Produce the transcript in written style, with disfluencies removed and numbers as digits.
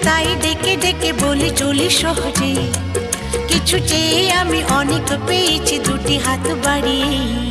তাই ডেকে ডেকে বলি চলি সহজে। কিছু চেয়ে আমি অনেক পেয়েছি দুটি হাত বাড়িয়ে।